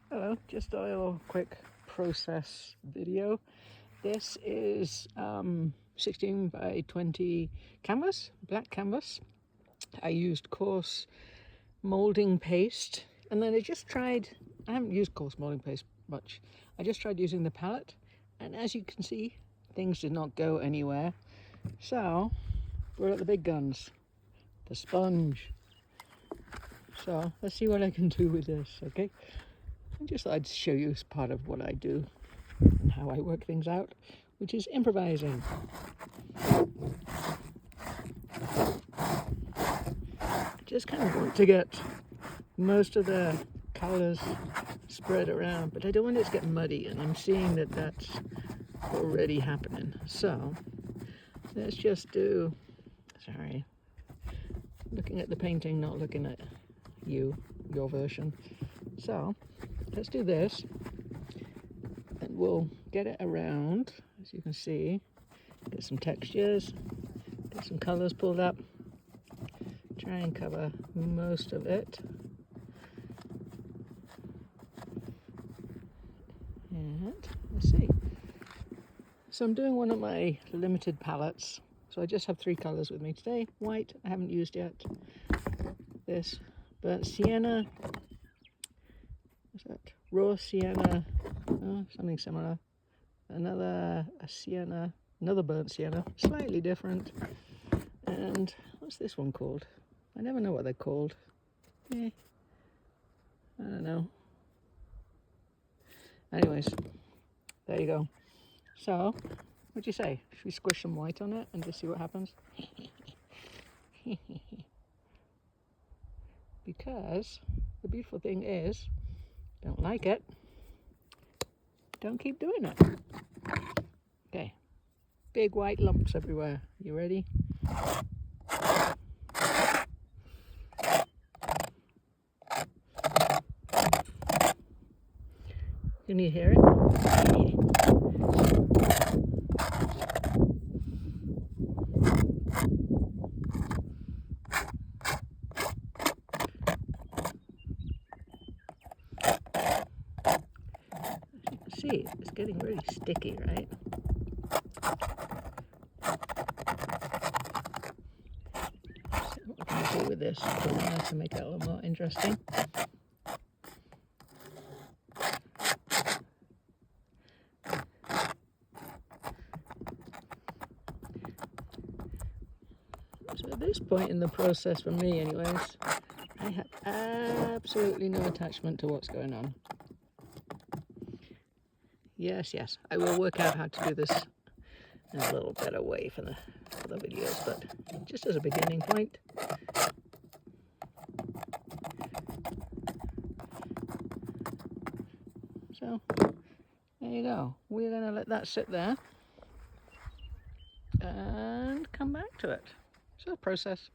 Hello, just a little quick process video. This is 16 by 20 canvas, black canvas. I used coarse molding paste, and then I haven't used coarse molding paste much. I just tried using the palette, and as you can see, things did not go anywhere. So we're at the big guns, the sponge. So let's see what I can do with this, okay? I just thought I'd show you as part of what I do and how I work things out, which is improvising. Just kind of want to get most of the colours spread around, but I don't want it to get muddy, and I'm seeing that that's already happening. So let's just do, sorry, looking at the painting, not looking at your version. So let's do this, and we'll get it around, as you can see, get some textures, get some colors pulled up, try and cover most of it. And let's see. So I'm doing one of my limited palettes. So I just have 3 colors with me today. White, I haven't used yet. This burnt sienna. What's that? Raw sienna. Oh, something similar. Another sienna. Another burnt sienna. Slightly different. And what's this one called? I never know what they're called. I don't know. Anyways, there you go. So, what do you say? Should we squish some white on it and just see what happens? Because the beautiful thing is, don't like it, don't keep doing it. Okay, big white lumps everywhere. You ready? Can you hear it? See, it's getting really sticky, right? So what can I do with this to make it a little more interesting? So at this point in the process, for me anyways, I have absolutely no attachment to what's going on. Yes, I will work out how to do this in a little better way for the videos, but just as a beginning point. So there you go. We're going to let that sit there and come back to it. So process.